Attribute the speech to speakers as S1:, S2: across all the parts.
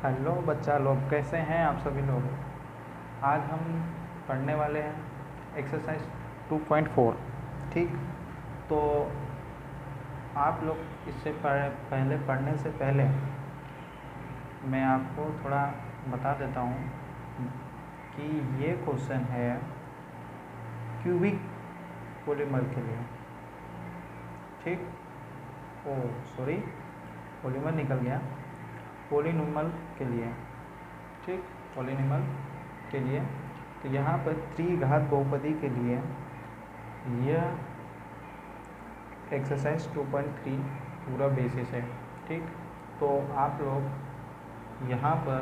S1: Hello बच्चा लोग, कैसे हैं आप सभी लोग। आज हम पढ़ने वाले हैं एक्सरसाइज 2.4। ठीक, तो आप लोग इससे पहले पढ़ने से पहले मैं आपको थोड़ा बता देता हूँ कि ये क्वेश्चन है क्यूबिक पॉलीमर के लिए। ठीक, ओ सॉरी, पॉलीमर निकल गया, पॉलीनॉमियल के लिए। ठीक, पॉलीनॉमियल के लिए तो यहाँ पर त्रिघात बहुपदी के लिए यह एक्सरसाइज 2.3 पूरा बेसिस है। ठीक, तो आप लोग यहाँ पर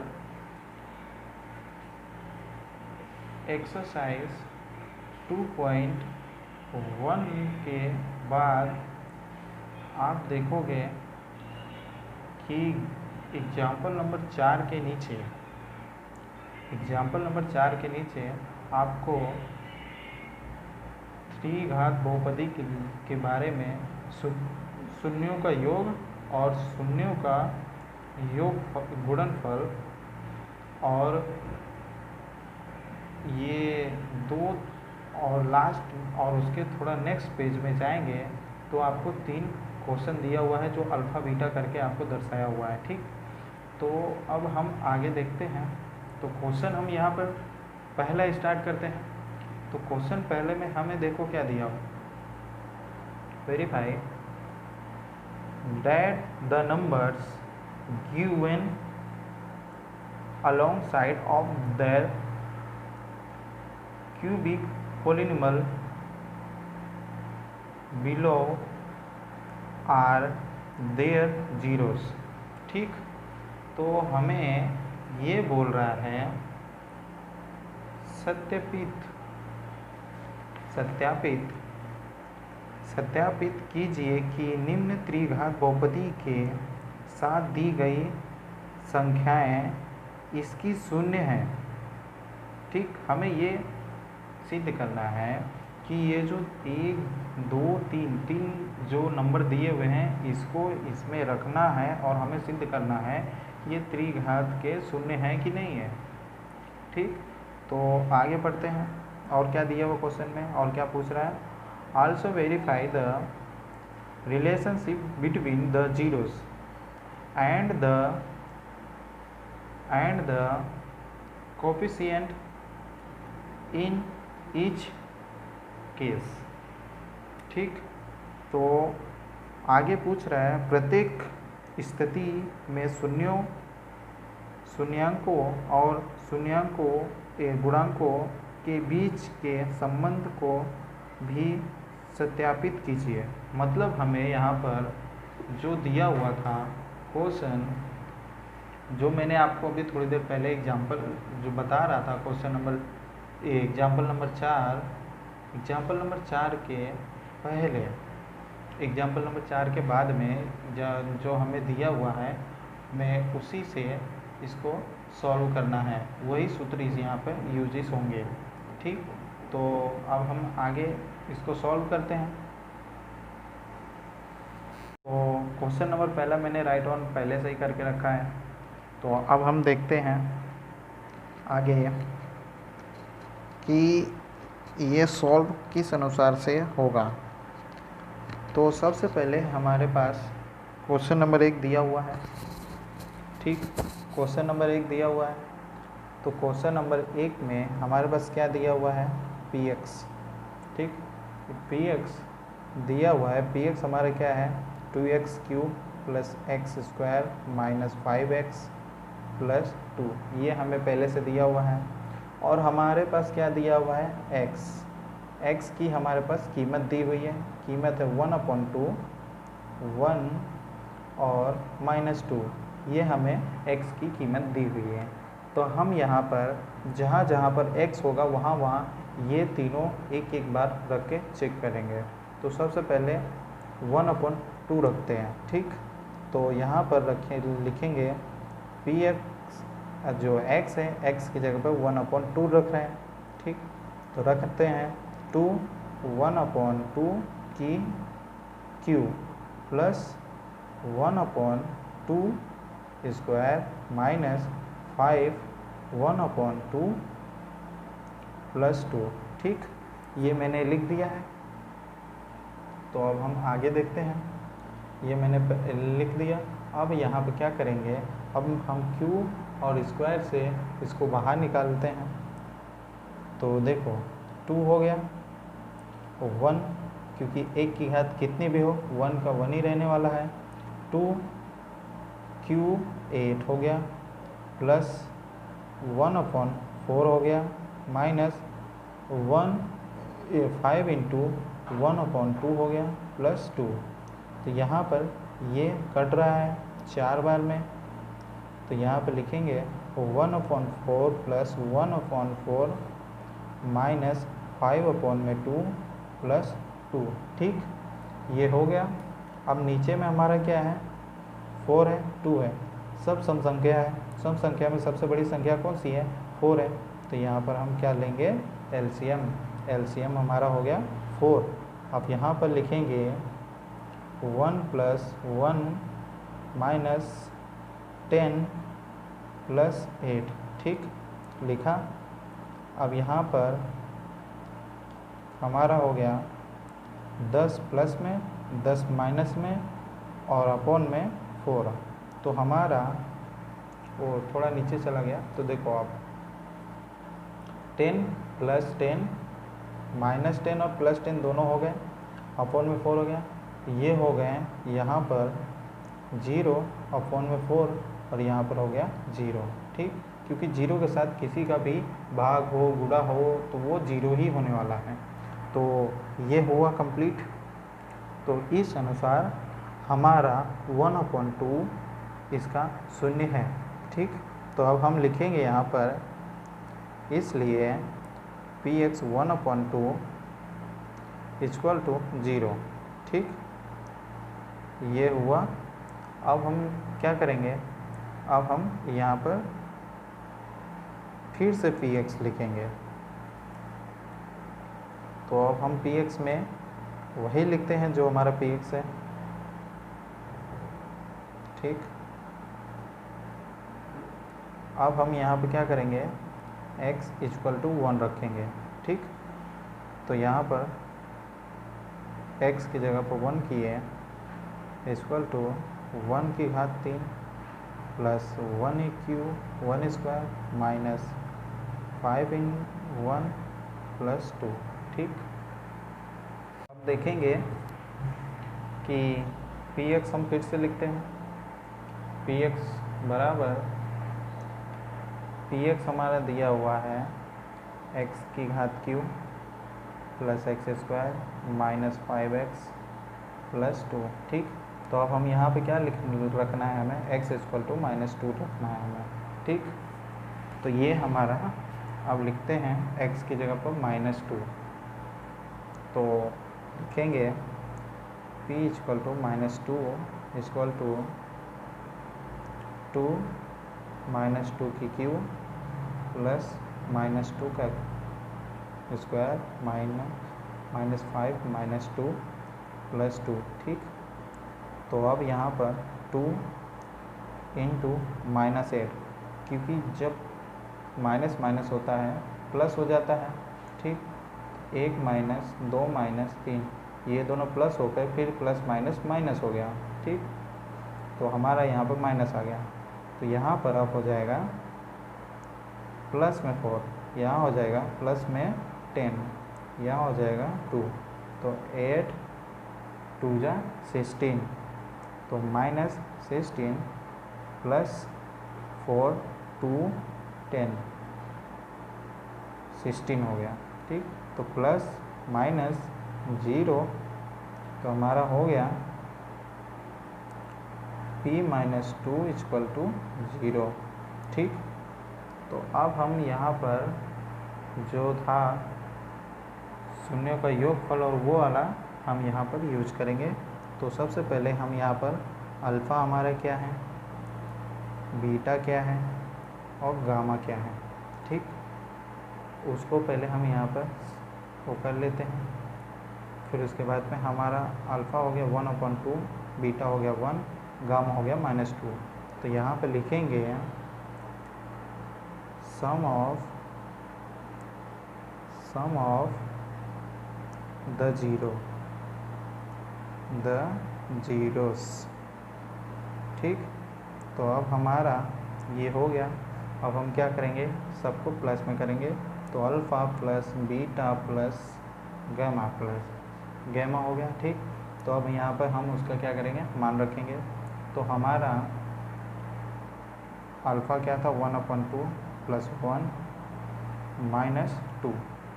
S1: एक्सरसाइज 2.1 के बाद आप देखोगे कि एग्जाम्पल नंबर 4 के नीचे आपको त्रिघात बहुपदी के बारे में शून्यों का योग और शून्यों का योग गुणनफल और ये दो और लास्ट और उसके थोड़ा नेक्स्ट पेज में जाएंगे तो आपको 3 क्वेश्चन दिया हुआ है जो अल्फ़ा बीटा करके आपको दर्शाया हुआ है। ठीक, तो अब हम आगे देखते हैं। तो क्वेश्चन हम यहाँ पर पहला स्टार्ट करते हैं। तो क्वेश्चन पहले में हमें देखो क्या दिया हो, verify that the numbers given alongside of their cubic polynomial below are their zeros। ठीक, तो हमें ये बोल रहा है सत्यापित कीजिए कि निम्न त्रिघात बहुपदी के साथ दी गई संख्याएं इसकी शून्य हैं। ठीक, हमें ये सिद्ध करना है कि ये जो 1 2 3 जो नंबर दिए हुए हैं इसको इसमें रखना है और हमें सिद्ध करना है कि ये त्रिघात के शून्य हैं कि नहीं है। ठीक, तो आगे बढ़ते हैं और क्या दिया हुआ क्वेश्चन में और क्या पूछ रहा है। Also verify the relationship between the zeros and the coefficient in each case. ठीक, तो आगे पूछ रहा है प्रत्येक स्थिति में शून्याङ्कों और गुणांकों के बीच के संबंध को भी सत्यापित कीजिए। मतलब हमें यहाँ पर जो दिया हुआ था क्वेश्चन, जो मैंने आपको अभी थोड़ी देर पहले एग्जाम्पल जो बता रहा था, एग्जाम्पल नंबर 4 के पहले एग्जाम्पल नंबर 4 के बाद में जो हमें दिया हुआ है, मैं उसी से इसको सॉल्व करना है, वही सूत्र इस यहाँ पर यूजेस होंगे। ठीक, तो अब हम आगे इसको सॉल्व करते हैं। तो क्वेश्चन नंबर पहला मैंने राइट ऑन पहले से ही करके रखा है। तो अब हम देखते हैं आगे कि ये सॉल्व किस अनुसार से होगा। तो सबसे पहले हमारे पास क्वेश्चन नंबर 1 दिया हुआ है। ठीक, क्वेश्चन नंबर 1 दिया हुआ है। तो क्वेश्चन नंबर 1 में हमारे पास क्या दिया हुआ है, px। ठीक, px दिया हुआ है। px हमारा क्या है, 2x³ + x² - 5x + 2, ये हमें पहले से दिया हुआ है। और हमारे पास क्या दिया हुआ है, x की हमारे पास कीमत दी हुई है। कीमत है 1/2 1 और -2, ये हमें x की कीमत दी हुई है। तो हम यहाँ पर जहाँ पर x होगा वहाँ ये तीनों एक बार रख के चेक करेंगे। तो सबसे पहले 1/2 रखते हैं। ठीक, तो यहाँ पर लिखेंगे px जो x है, x की जगह पर 1/2 रख रहे हैं। ठीक, तो रखते हैं 2 1/2 की क्यू + 1/2 स्क्वायर माइनस 5 1/2 प्लस 2। ठीक, ये मैंने लिख दिया है। तो अब हम आगे देखते हैं। ये मैंने लिख दिया। अब यहाँ पे क्या करेंगे, अब हम क्यू और स्क्वायर से इसको बाहर निकालते हैं। तो देखो 2 हो गया, 1 क्योंकि एक की घात कितनी भी हो 1 का 1 ही रहने वाला है। 2 क्यू 8 हो गया प्लस 1/4 हो गया माइनस 5 इंटू 1/2 हो गया प्लस 2। तो यहाँ पर ये कट रहा है 4 बार में, तो यहाँ पर लिखेंगे 1/4 प्लस 1/4 माइनस 5/2 प्लस 2। ठीक, ये हो गया। अब नीचे में हमारा क्या है, 4 है, 2 है, सब सम संख्या है। सम संख्या में सबसे बड़ी संख्या कौन सी है, 4 है। तो यहाँ पर हम क्या लेंगे, एलसीएम। एलसीएम हमारा हो गया 4। अब यहाँ पर लिखेंगे 1 प्लस 1 माइनस 10 प्लस 8। ठीक, लिखा। अब यहाँ पर हमारा हो गया 10 प्लस में 10 माइनस में और अपॉन में 4। तो हमारा वो थोड़ा नीचे चला गया। तो देखो आप 10 प्लस 10 माइनस 10 और प्लस 10 दोनों हो गए, अपॉन में 4 हो गया। ये हो गए यहाँ पर 0 अपॉन में 4 और यहाँ पर हो गया 0। ठीक, क्योंकि 0 के साथ किसी का भी भाग हो गुणा हो तो वो 0 ही होने वाला है। तो ये हुआ कंप्लीट। तो इस अनुसार हमारा 1/2 इसका शून्य है। ठीक, तो अब हम लिखेंगे यहाँ पर, इसलिए px 1/2 इक्वल टू 0। ठीक, ये हुआ। अब हम क्या करेंगे, अब हम यहाँ पर फिर से px लिखेंगे। तो अब हम px में वही लिखते हैं जो हमारा px है। ठीक, अब हम यहाँ पे क्या करेंगे, x इक्वल टू 1 रखेंगे। ठीक, तो यहाँ पर x की जगह पर 1 किए इक्वल टू 1 की घात 3 प्लस 1 क्यू 1 स्क्वायर माइनस 5 इन 1 प्लस 2। ठीक, अब देखेंगे कि px हम फिर से लिखते हैं। px बराबर, px हमारा दिया हुआ है x की घात Q plus x square minus 5x plus 2। ठीक, तो अब हम यहाँ पे क्या रखना है, हमें x इक्वल टू -2 रखना है हमें। ठीक, तो ये हमारा, अब लिखते हैं x की जगह पर -2। तो लिखेंगे p equal to -2 equal to 2 -2 की क्यू प्लस -2 का स्क्वायर माइनस 5 -2 प्लस 2। ठीक, तो अब यहाँ पर 2 इंटू -8, क्योंकि जब माइनस माइनस होता है प्लस हो जाता है। ठीक, 1 माइनस 2 माइनस 3, ये दोनों प्लस होकर फिर प्लस माइनस माइनस हो गया। ठीक, तो हमारा यहाँ पर माइनस आ गया। तो यहाँ पर अब हो जाएगा प्लस में 4, यहाँ हो जाएगा प्लस में 10, यहाँ हो जाएगा 2। तो 8 2 जा 16, तो -16 प्लस 4 2 10 16 हो गया। ठीक, तो प्लस माइनस 0, तो हमारा हो गया p-2 इक्वल टू 0। ठीक, तो अब हम यहाँ पर जो था शून्यों का योगफल और वो वाला हम यहाँ पर यूज करेंगे। तो सबसे पहले हम यहाँ पर अल्फ़ा हमारा क्या है, बीटा क्या है और गामा क्या है। ठीक, उसको पहले हम यहाँ पर वो कर लेते हैं। फिर उसके बाद में हमारा अल्फ़ा हो गया 1/2, बीटा हो गया 1, गामा हो गया -2। तो यहाँ पे लिखेंगे सम ऑफ द जीरोस। ठीक, तो अब हमारा ये हो गया। अब हम क्या करेंगे, सबको प्लस में करेंगे, तो alpha plus beta plus gamma हो गया। ठीक, तो अब यहाँ पर हम उसका क्या करेंगे, मान रखेंगे। तो हमारा अल्फ़ा क्या था 1/2 + 1 - 2।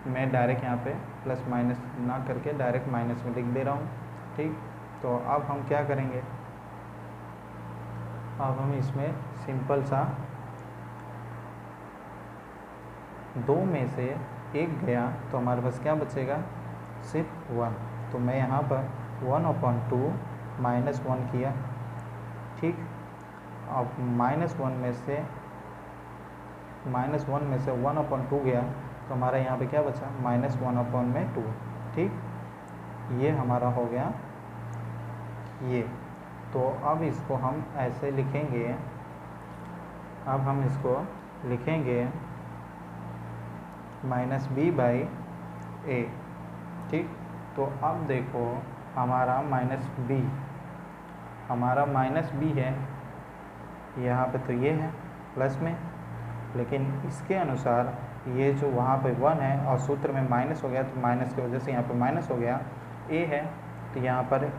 S1: मैं डायरेक्ट यहाँ पे प्लस माइनस ना करके डायरेक्ट माइनस में लिख दे रहा हूँ। ठीक, तो अब हम क्या करेंगे, अब हम इसमें सिंपल सा 2 में से 1 गया तो हमारे पास क्या बचेगा, सिर्फ 1। तो मैं यहाँ पर 1/2 -1 किया। ठीक, अब -1 में से 1/2 गया तो हमारा यहाँ पे क्या बचा, -1/2। ठीक, ये हमारा हो गया ये। तो अब इसको हम ऐसे लिखेंगे, अब हम इसको लिखेंगे -b/a। ठीक, तो अब देखो हमारा -b है यहाँ पे, तो ये है प्लस में, लेकिन इसके अनुसार ये जो वहाँ पे 1 है और सूत्र में माइनस हो गया, तो माइनस की वजह से यहाँ पे माइनस हो गया। a है तो यहाँ पर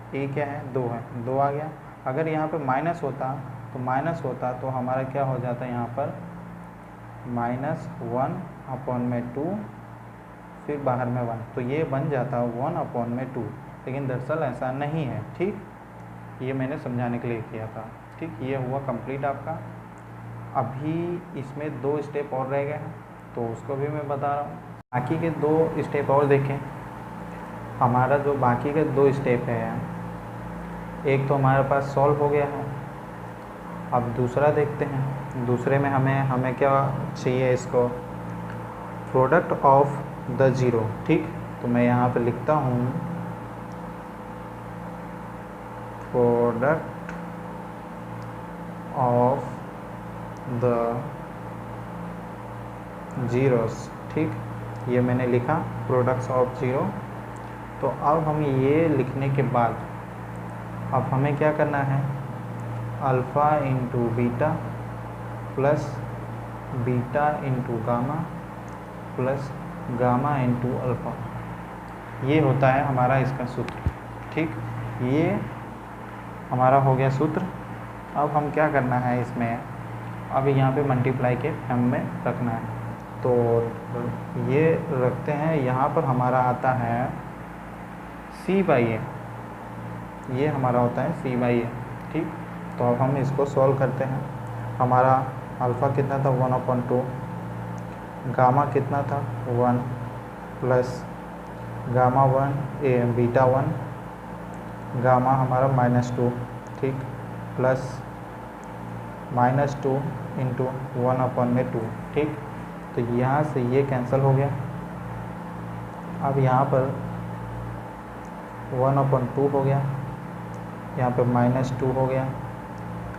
S1: a क्या है, 2 है, 2 आ गया। अगर यहाँ पे माइनस होता तो हमारा क्या हो जाता है, यहाँ पर -1/2 फिर बाहर में 1, तो ये बन जाता 1/2। लेकिन दरअसल ऐसा नहीं है। ठीक, ये मैंने समझाने के लिए किया था। ठीक, ये हुआ कंप्लीट आपका। अभी इसमें 2 स्टेप और रह गए हैं, तो उसको भी मैं बता रहा हूँ। बाकी के 2 स्टेप और देखें। हमारा जो बाकी के 2 स्टेप है, एक तो हमारे पास सॉल्व हो गया है। अब दूसरा देखते हैं। दूसरे में हमें क्या चाहिए, इसको प्रोडक्ट ऑफ द ज़ीरो। ठीक, तो मैं यहाँ पे लिखता हूँ प्रोडक्ट ऑफ द ज़ीरोस। ठीक, ये मैंने लिखा प्रोडक्ट्स ऑफ ज़ीरो। तो अब हम ये लिखने के बाद अब हमें क्या करना है, alpha into beta plus beta into gamma plus gamma into alpha, ये होता है हमारा इसका सूत्र। ठीक, ये हमारा हो गया सूत्र। अब हम क्या करना है इसमें, अब यहाँ पे मल्टीप्लाई के फॉर्म में रखना है, तो ये रखते हैं। यहाँ पर हमारा आता है c/a, ये हमारा होता है c/a। ठीक, तो अब हम इसको सॉल्व करते हैं। हमारा अल्फ़ा कितना था 1/2, गामा कितना था 1 प्लस गामा 1 बीटा 1, गामा हमारा -2। ठीक, प्लस -2 इंटू 1/2। ठीक, तो यहाँ से ये कैंसिल हो गया। अब यहाँ पर 1/2 हो गया, यहाँ पे -2 हो गया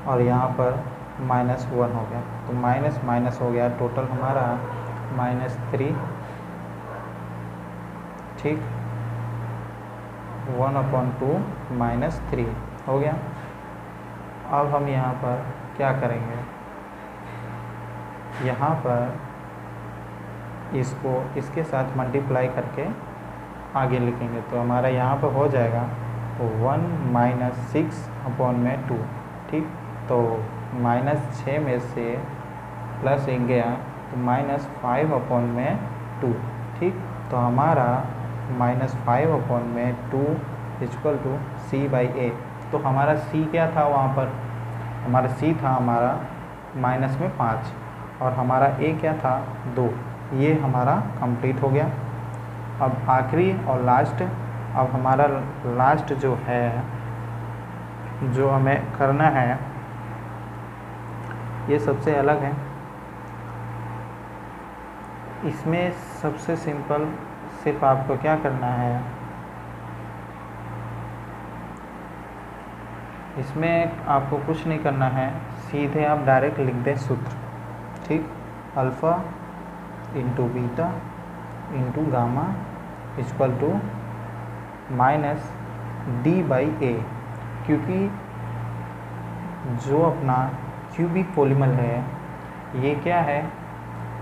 S1: और यहाँ पर -1 हो गया, तो माइनस माइनस हो गया, टोटल हमारा -3। ठीक, 1/2 -3 हो गया। अब हम यहाँ पर क्या करेंगे, यहाँ पर इसको इसके साथ मल्टीप्लाई करके आगे लिखेंगे, तो हमारा यहाँ पर हो जाएगा 1 - 6/2। ठीक, तो -6 में से +1 गया तो -5/2। ठीक, तो हमारा -5/2 = c/a। तो हमारा c क्या था वहाँ पर, हमारा c था हमारा -5 और हमारा a क्या था 2। ये हमारा कंप्लीट हो गया। अब आखिरी और लास्ट, अब हमारा लास्ट जो है, जो हमें करना है, ये सबसे अलग है। इसमें सबसे सिंपल सिर्फ आपको क्या करना है, इसमें आपको कुछ नहीं करना है, सीधे आप डायरेक्ट लिख दें सूत्र, ठीक, alpha into beta into gamma equal to minus D by A, क्योंकि जो अपना क्यूबिक पॉलीमर है ये क्या है,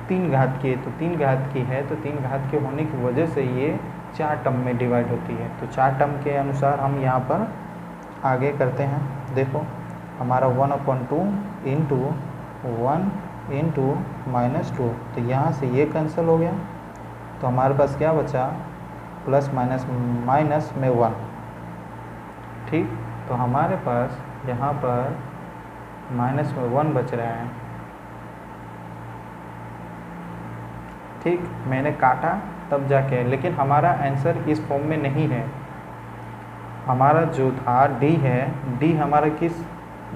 S1: 3 घात की है, तो 3 घात की है, तो 3 घात के होने की वजह से ये 4 टर्म में डिवाइड होती है। तो 4 टर्म के अनुसार हम यहाँ पर आगे करते हैं। देखो हमारा 1/2 इंटू 1 इंटू -2, तो यहाँ से ये कैंसिल हो गया, तो हमारे पास क्या बचा, प्लस माइनस माइनस में 1, ठीक। तो हमारे पास यहाँ पर माइनस में 1 बच रहा है, ठीक। मैंने काटा तब जाके, लेकिन हमारा आंसर इस फॉर्म में नहीं है। हमारा जो था डी है, डी हमारा किस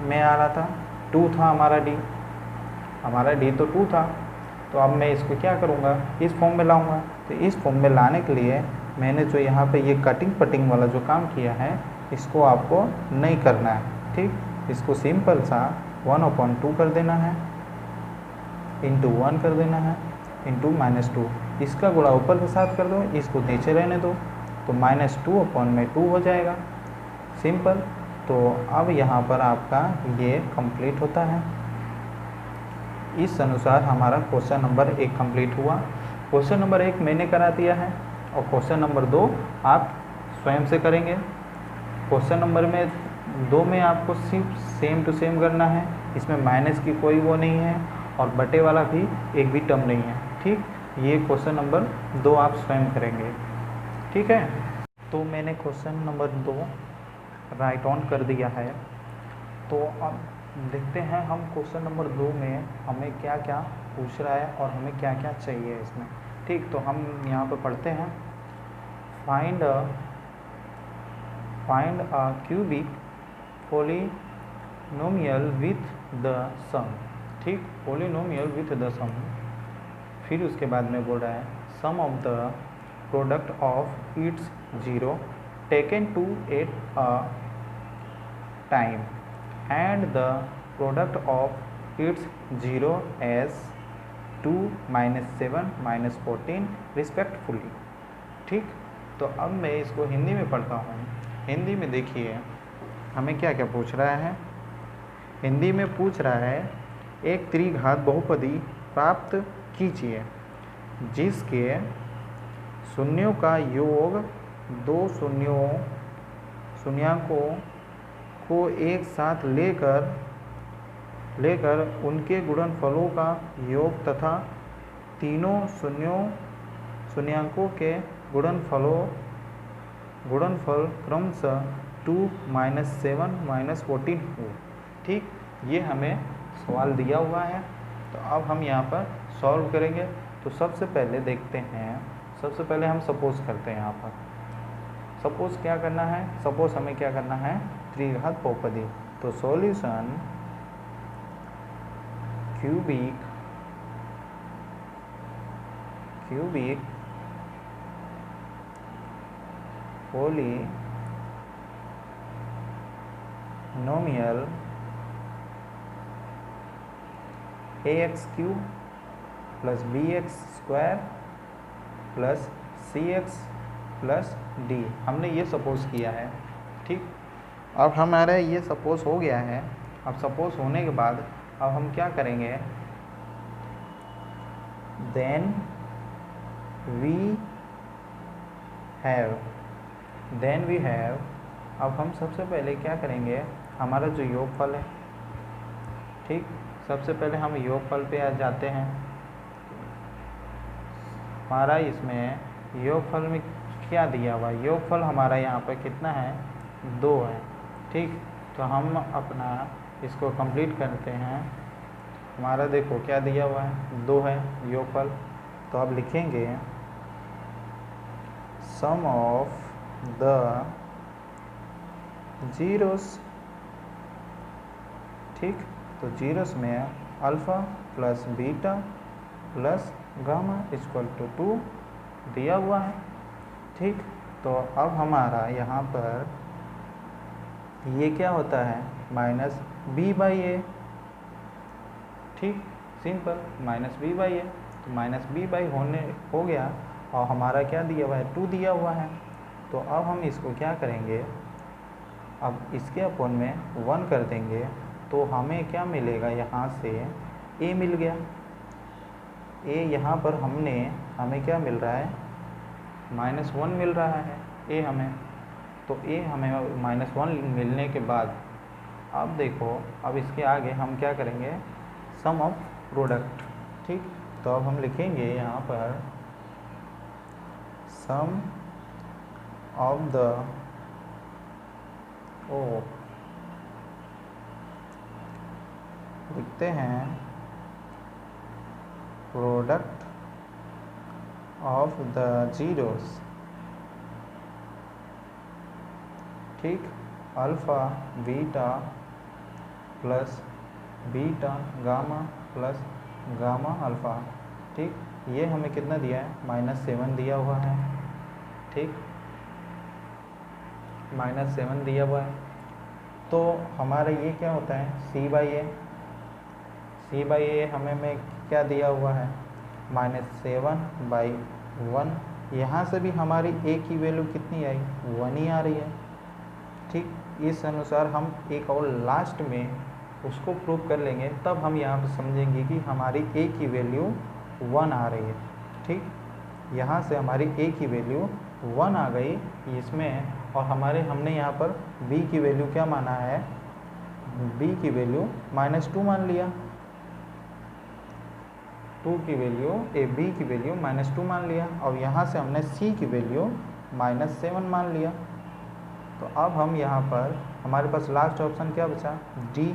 S1: में आ रहा था, 2 था हमारा डी तो 2 था। तो अब मैं इसको क्या करूँगा, इस फॉर्म में लाऊंगा। तो इस फॉर्म में लाने के लिए मैंने जो यहाँ पे ये कटिंग पटिंग वाला जो काम किया है, इसको आपको नहीं करना है, ठीक। इसको सिंपल सा 1/2 कर देना है, इंटू 1 कर देना है, इंटू -2, इसका गुणा ऊपर के साथ कर दो, इसको नीचे रहने दो, तो -2/2 हो जाएगा, सिंपल। तो अब यहाँ पर आपका ये कंप्लीट होता है। इस अनुसार हमारा क्वेश्चन नंबर 1 कंप्लीट हुआ। क्वेश्चन नंबर 1 मैंने करा दिया है और क्वेश्चन नंबर 2 आप स्वयं से करेंगे। क्वेश्चन नंबर 2 में आपको सिर्फ सेम टू सेम करना है, इसमें माइनस की कोई वो नहीं है और बटे वाला भी एक भी टर्म नहीं है, ठीक। ये क्वेश्चन नंबर 2 आप स्वयं करेंगे, ठीक है। तो मैंने क्वेश्चन नंबर 2 राइट ऑन कर दिया है। तो अब देखते हैं हम क्वेश्चन नंबर 2 में हमें क्या क्या पूछ रहा है और हमें क्या क्या चाहिए इसमें, ठीक। तो हम यहाँ पर पढ़ते हैं, find a cubic polynomial with the sum, ठीक, पोलिनोमियल विथ द सम। फिर उसके बाद में बोल रहा है sum of the product of its 0 taken two at a time and the product of its 0 as 2, -7, -14 respectively, ठीक। तो अब मैं इसको हिंदी में पढ़ता हूँ। हिंदी में देखिए हमें क्या क्या पूछ रहा है। हिंदी में पूछ रहा है एक त्रिघात बहुपदी प्राप्त कीजिए जिसके शून्यों का योग 2 शून्याङ्कों को एक साथ लेकर उनके गुणनफलों का योग तथा तीनों शून्याङ्कों के गुणनफल क्रमशः 2, -7, -14 हो, ठीक। ये हमें सवाल दिया हुआ है, तो अब हम यहाँ पर सॉल्व करेंगे। तो सबसे पहले देखते हैं, सबसे पहले हम सपोज करते हैं। यहाँ पर सपोज क्या करना है, सपोज हमें क्या करना है, त्रिघात बहुपदी। तो solution cubic polynomial ax³ + bx² + cx + d, हमने ये सपोज किया है, ठीक। अब हमारा ये सपोज हो गया है। अब सपोज होने के बाद अब हम क्या करेंगे, देन वी हैव, अब हम सबसे पहले क्या करेंगे, हमारा जो योगफल है, ठीक, सबसे पहले हम योगफल पे आ जाते हैं। हमारा इसमें योगफल में क्या दिया हुआ, योगफल हमारा यहाँ पर कितना है, 2 है, ठीक। तो हम अपना इसको कंप्लीट करते हैं। हमारा देखो क्या दिया हुआ है, 2 है योगफल। तो अब लिखेंगे सम ऑफ द जीरोस, ठीक। तो जीरोस में alpha plus beta plus gamma equal to 2 दिया हुआ है, ठीक। तो अब हमारा यहाँ पर ये क्या होता है, -b/a, ठीक, सिंपल, माइनस बी बाई ए, तो माइनस बी बाई हो गया, और हमारा क्या दिया हुआ है, 2 दिया हुआ है। तो अब हम इसको क्या करेंगे, अब इसके अपन में 1 कर देंगे, तो हमें क्या मिलेगा, यहाँ से a मिल गया। a यहाँ पर हमें क्या मिल रहा है, -1 मिल रहा है a हमें। तो a हमें -1 मिलने के बाद अब देखो, अब इसके आगे हम क्या करेंगे, सम ऑफ प्रोडक्ट। ठीक, तो अब हम लिखेंगे यहाँ पर सम ऑफ द लिखते हैं प्रोडक्ट ऑफ द जीरोस। ठीक, alpha beta plus beta gamma plus gamma alpha. ठीक, ये हमें कितना दिया है, -7 दिया हुआ है। ठीक, -7 दिया हुआ है। तो हमारा ये क्या होता है, c बाई ए हमें में क्या दिया हुआ है, -7/1। यहाँ से भी हमारी a की वैल्यू कितनी आई, 1 ही आ रही है। ठीक, इस अनुसार हम एक और लास्ट में उसको प्रूव कर लेंगे, तब हम यहाँ पर समझेंगे कि हमारी a की वैल्यू 1 आ रही है। ठीक, यहाँ से हमारी a की वैल्यू 1 आ गई इसमें, और हमने यहाँ पर b की वैल्यू क्या माना है, b की वैल्यू -2 मान लिया, 2 की वैल्यू b की वैल्यू -2 मान लिया, और यहाँ से हमने c की वैल्यू -7 मान लिया। तो अब हम यहाँ पर हमारे पास लास्ट ऑप्शन क्या बचा, d।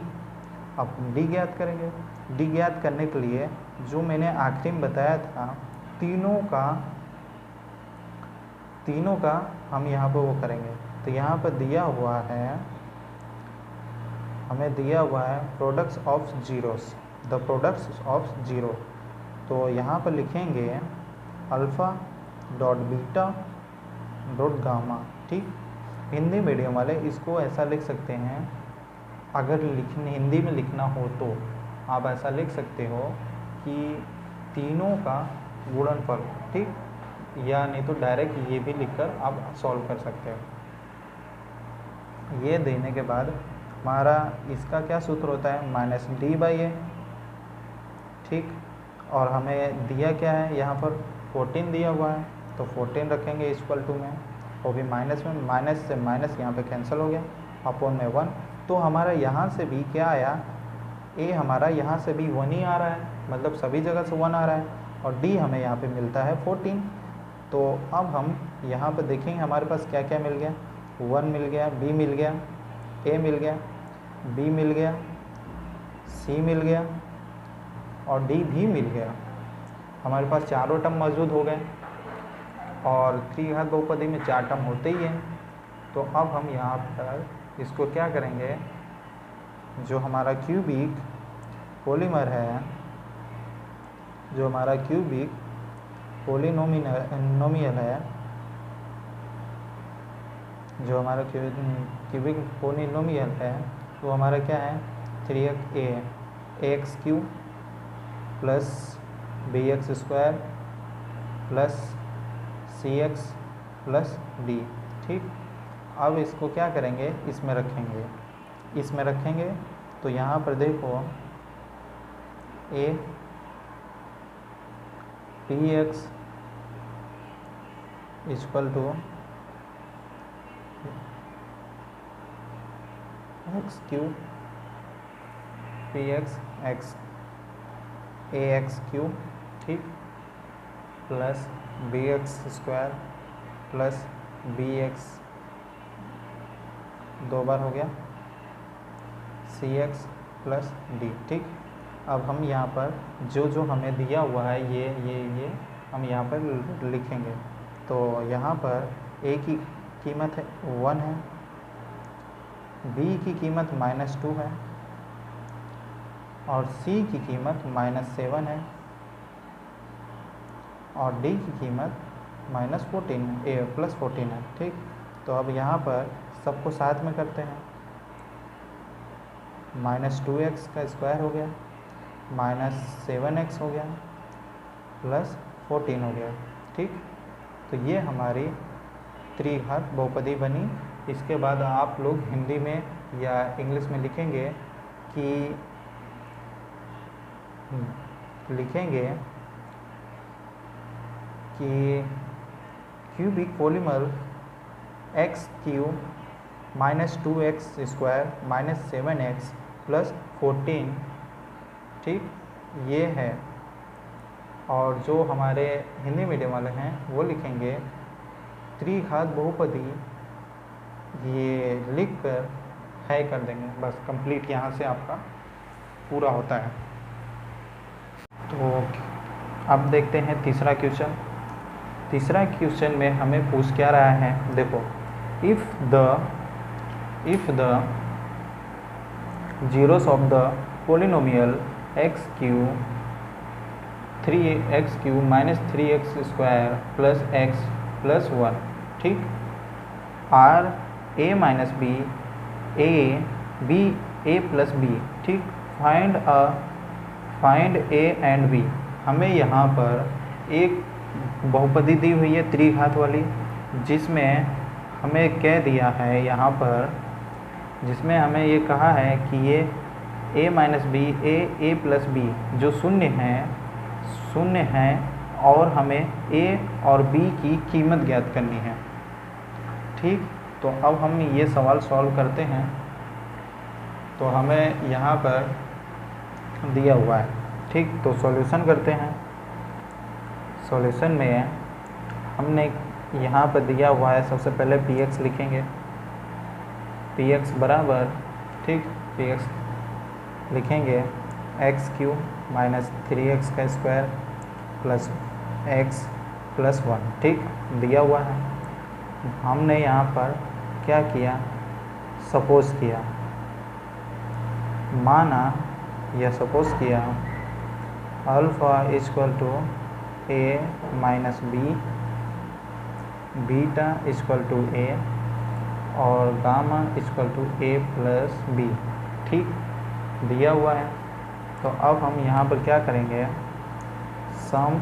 S1: अब d ज्ञात करेंगे। d ज्ञात करने के लिए जो मैंने आखिरी में बताया था, तीनों का हम यहाँ पर वो करेंगे। तो यहाँ पर दिया हुआ है, हमें दिया हुआ है products of zeros, the products of zero. तो यहाँ पर लिखेंगे alpha dot beta dot gamma. ठीक, हिंदी मीडियम वाले इसको ऐसा लिख सकते हैं, अगर हिंदी में लिखना हो तो आप ऐसा लिख सकते हो कि तीनों का गुणनफल। ठीक, या नहीं तो डायरेक्ट ये भी लिखकर आप सॉल्व कर सकते हो। ये देने के बाद हमारा इसका क्या सूत्र होता है, -d/a। ठीक, और हमें दिया क्या है, यहाँ पर 14 दिया हुआ है, तो 14 रखेंगे इक्वल टू में, वो भी माइनस में, माइनस से माइनस यहाँ पे कैंसिल हो गया, अपॉन में 1। तो हमारा यहाँ से भी क्या आया, a हमारा यहाँ से भी 1 ही आ रहा है, मतलब सभी जगह से 1 आ रहा है, और d हमें यहाँ पे मिलता है 14। तो अब हम यहाँ पर देखेंगे हमारे पास क्या क्या मिल गया, 1 मिल गया, b मिल गया, a मिल गया, b मिल गया, c मिल गया, और d भी मिल गया। हमारे पास चारों टर्म मौजूद हो गए, और त्रिघात बहुपदी में 4 टर्म होते ही हैं। तो अब हम यहाँ पर इसको क्या करेंगे, जो हमारा क्यूबिक पॉलीमर है, जो हमारा क्यूबिक पॉलिनोमियल है, जो हमारा क्यूबिक पॉलिनोमियल है, वो हमारा क्या है, 3ax³ plus bx² plus cx plus d। ठीक, अब इसको क्या करेंगे, इसमें रखेंगे। तो यहाँ पर देखो a px equal to x³ px ax³, ठीक, प्लस bx² प्लस bx 2 बार हो गया, cx प्लस d। ठीक, अब हम यहाँ पर जो हमें दिया हुआ है ये हम यहाँ पर लिखेंगे। तो यहाँ पर a की कीमत 1 है, b की कीमत -2 है, और c की कीमत -7 है, और d की कीमत +14 है। ठीक, तो अब यहाँ पर सबको साथ में करते हैं, -2x² हो गया, -7x हो गया प्लस 14 हो गया। ठीक, तो ये हमारी त्रिघात बहुपदी बनी। इसके बाद आप लोग हिंदी में या इंग्लिश में लिखेंगे कि cubic polymer x³ -2x² -7x plus 14, ठीक, ये है। और जो हमारे हिंदी मीडियम वाले हैं वो लिखेंगे त्रिघात बहुपदी, ये लिख कर है कर देंगे, बस कंप्लीट यहाँ से आपका पूरा होता है। तो अब देखते हैं तीसरा क्वेश्चन। तीसरा क्वेश्चन में हमें पूछ क्या रहा है, देखो, if the zeros of the polynomial x³ 3x³ -3x² plus x plus 1, ठीक, or a minus b a plus b, ठीक, फाइंड a एंड b। हमें यहाँ पर एक बहुपदी दी हुई है त्रिघात वाली, जिसमें हमें कह दिया है यहाँ पर, जिसमें हमें ये कहा है कि ये a minus b a plus b जो शून्य हैं और हमें a और b की कीमत ज्ञात करनी है। ठीक, तो अब हम ये सवाल सॉल्व करते हैं। तो हमें यहाँ पर दिया हुआ है, ठीक, तो सॉल्यूशन करते हैं। सॉल्यूशन में हमने यहाँ पर दिया हुआ है, सबसे पहले px लिखेंगे, px बराबर, ठीक, px लिखेंगे x³ -3x² plus x plus 1, ठीक, दिया हुआ है। हमने यहाँ पर क्या किया, सपोज किया, माना या सपोज किया alpha equal to a minus b, beta equal to a और gamma equal to a plus b, ठीक, दिया हुआ है। तो अब हम यहाँ पर क्या करेंगे, सम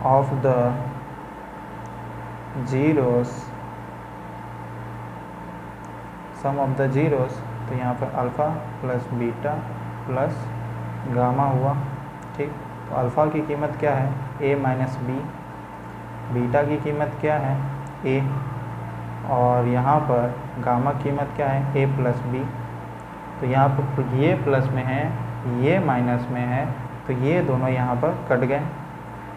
S1: ऑफ द जीरोस, तो यहाँ पर alpha plus beta plus gamma हुआ, ठीक। तो अल्फ़ा की कीमत क्या है, a माइनस बी, बीटा की कीमत क्या है, a, और यहाँ पर गामा कीमत क्या है, a प्लस बी। तो यहाँ पर ये प्लस में है, ये माइनस में है, तो ये दोनों यहाँ पर कट गए।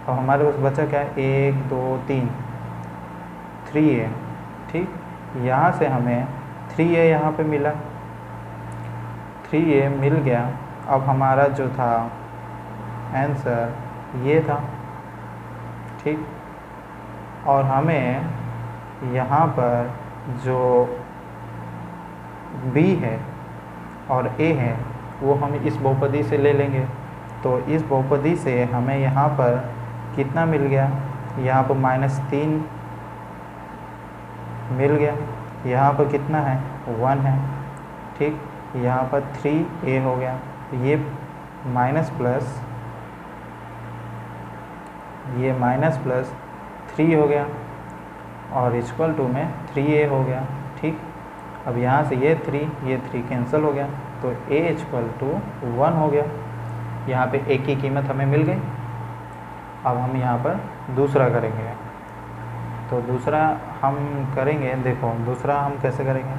S1: और हमारे पास बचा क्या है, 1 2 3 3a, ठीक, यहाँ से हमें 3a यहाँ पे मिला, 3a मिल गया। अब हमारा जो था आंसर ये था, ठीक, और हमें यहाँ पर जो b है और a है वो हम इस बहुपदी से ले लेंगे। तो इस बहुपदी से हमें यहाँ पर कितना मिल गया, यहाँ पर -3 मिल गया, यहाँ पर कितना है, 1 है, ठीक, यहाँ पर 3a हो गया, ये माइनस प्लस 3 हो गया और इक्वल टू में 3a हो गया, ठीक। अब यहाँ से ये 3 कैंसिल हो गया, तो a इक्वल टू 1 हो गया। यहाँ पे a की कीमत हमें मिल गई। अब हम यहाँ पर दूसरा करेंगे। तो दूसरा हम करेंगे, देखो दूसरा हम कैसे करेंगे,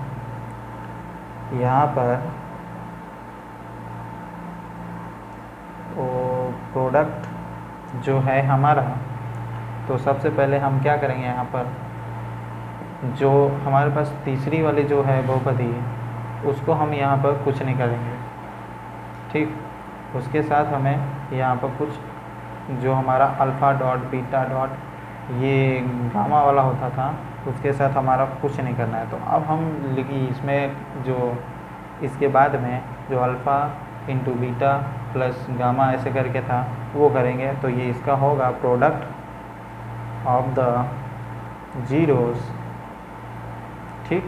S1: यहाँ पर वो प्रोडक्ट जो है हमारा, तो सबसे पहले हम क्या करेंगे, यहाँ पर जो हमारे पास तीसरी वाली जो है बहुपदी उसको हम यहाँ पर कुछ नहीं करेंगे, ठीक। उसके साथ हमें यहाँ पर कुछ जो हमारा अल्फ़ा डॉट बीटा डॉट ये गामा वाला होता था उसके साथ हमारा कुछ नहीं करना है। तो अब हम लिखिए इसमें जो इसके बाद में जो alpha into beta plus gamma ऐसे करके था वो करेंगे। तो ये इसका होगा प्रोडक्ट ऑफ द जीरोस, ठीक,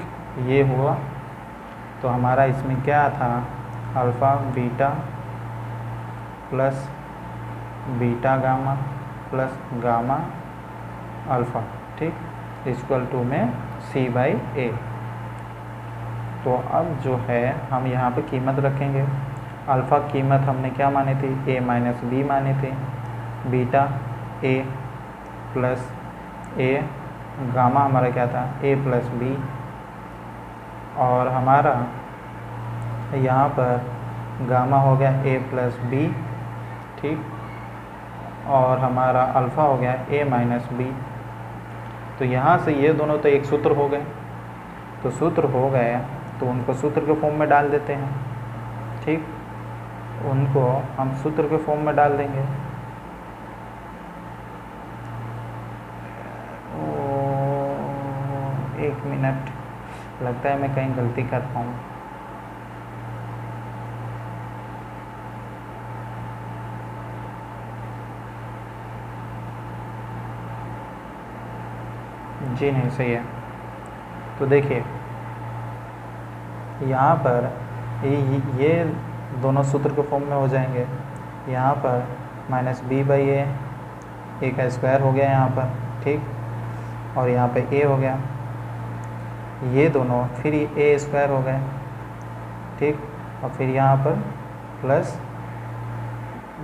S1: ये हुआ। तो हमारा इसमें क्या था, alpha beta plus beta gamma plus gamma alpha, ठीक, इक्वल टू में C/A। तो अब जो है हम यहाँ पे कीमत रखेंगे। अल्फ़ा कीमत हमने क्या मानी थी, A माइनस बी मानी थी, beta A plus A, gamma हमारा क्या था A प्लस बी, और हमारा यहाँ पर गामा हो गया A प्लस बी, ठीक, और हमारा अल्फ़ा हो गया A माइनस बी। तो यहाँ से ये दोनों तो एक सूत्र हो गए, तो सूत्र हो गए तो उनको सूत्र के फॉर्म में डाल देते हैं, ठीक, उनको हम सूत्र के फॉर्म में डाल देंगे। एक मिनट, लगता है मैं कहीं गलती कर पाऊँ। जी नहीं, सही है। तो देखिए यहाँ पर ये दोनों सूत्र के फॉर्म में हो जाएंगे। यहाँ पर माइनस b/a का स्क्वायर हो गया यहाँ पर, ठीक, और यहाँ पे a हो गया, ये दोनों फिर a स्क्वायर हो गए, ठीक, और फिर यहाँ पर प्लस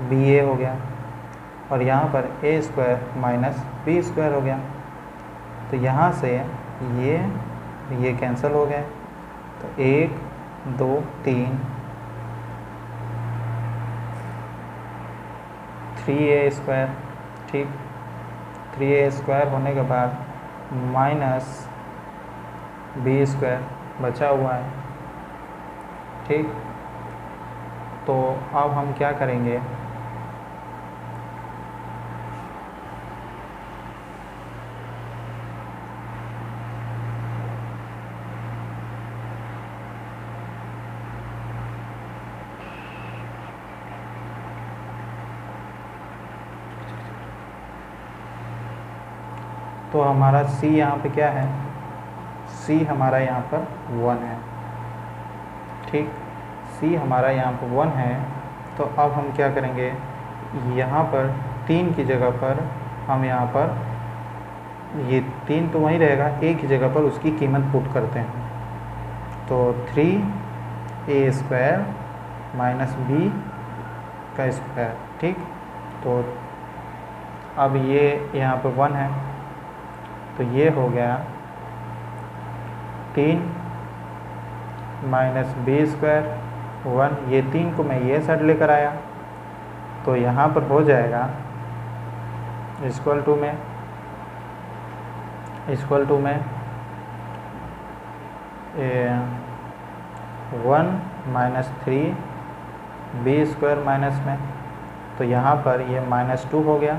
S1: ba हो गया, और यहाँ पर a square minus b square हो गया। तो यहाँ से ये कैंसिल हो गए, तो 1 2 3 3a स्क्वायर, ठीक, 3a स्क्वायर होने के बाद माइनस b स्क्वायर बचा हुआ है, ठीक। तो अब हम क्या करेंगे, तो हमारा c यहाँ पे क्या है, c हमारा यहाँ पर 1 है, ठीक, c हमारा यहाँ पर 1 है। तो अब हम क्या करेंगे, यहाँ पर 3 की जगह पर हम यहाँ पर ये 3 तो वहीं रहेगा, एक ही जगह पर उसकी कीमत पुट करते हैं। तो 3a स्क्वायर माइनस b का स्क्वायर, ठीक। तो अब ये यहाँ पर 1 है, तो ये हो गया 3 माइनस b स्क्वायर 1, ये 3 को मैं ये साइड लेकर आया, तो यहाँ पर हो जाएगा इक्वल टू में 1 माइनस 3b स्क्वायर माइनस में, तो यहाँ पर ये -2 हो गया,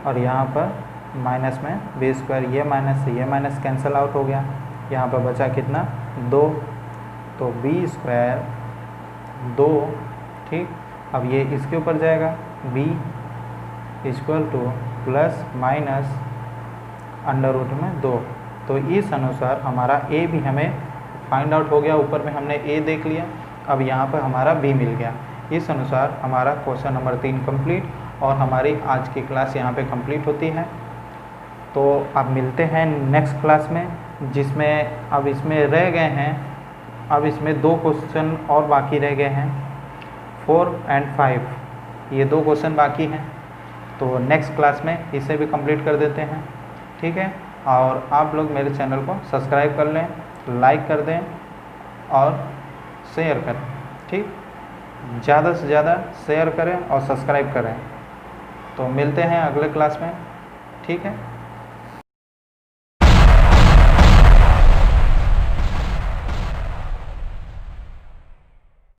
S1: और यहाँ पर माइनस में b स्क्वायर, ये माइनस से ये माइनस कैंसिल आउट हो गया, यहाँ पर बचा कितना 2, तो b स्क्वायर 2, ठीक। अब ये इसके ऊपर जाएगा b equal to plus minus under root में 2। तो इस अनुसार हमारा a भी हमें फाइंड आउट हो गया, ऊपर में हमने a देख लिया, अब यहाँ पर हमारा b मिल गया। इस अनुसार हमारा क्वेश्चन नंबर 3 कंप्लीट, और हमारी आज की क्लास यहाँ पे कंप्लीट होती है। तो अब मिलते हैं नेक्स्ट क्लास में, जिसमें अब इसमें रह गए हैं, अब इसमें 2 क्वेश्चन और बाकी रह गए हैं, 4 और 5, ये 2 क्वेश्चन बाकी हैं। तो नेक्स्ट क्लास में इसे भी कंप्लीट कर देते हैं, ठीक है। और आप लोग मेरे चैनल को सब्सक्राइब कर लें, लाइक कर दें और शेयर करें, ठीक, ज़्यादा से ज़्यादा शेयर करें और सब्सक्राइब करें। तो मिलते हैं अगले क्लास में, ठीक है।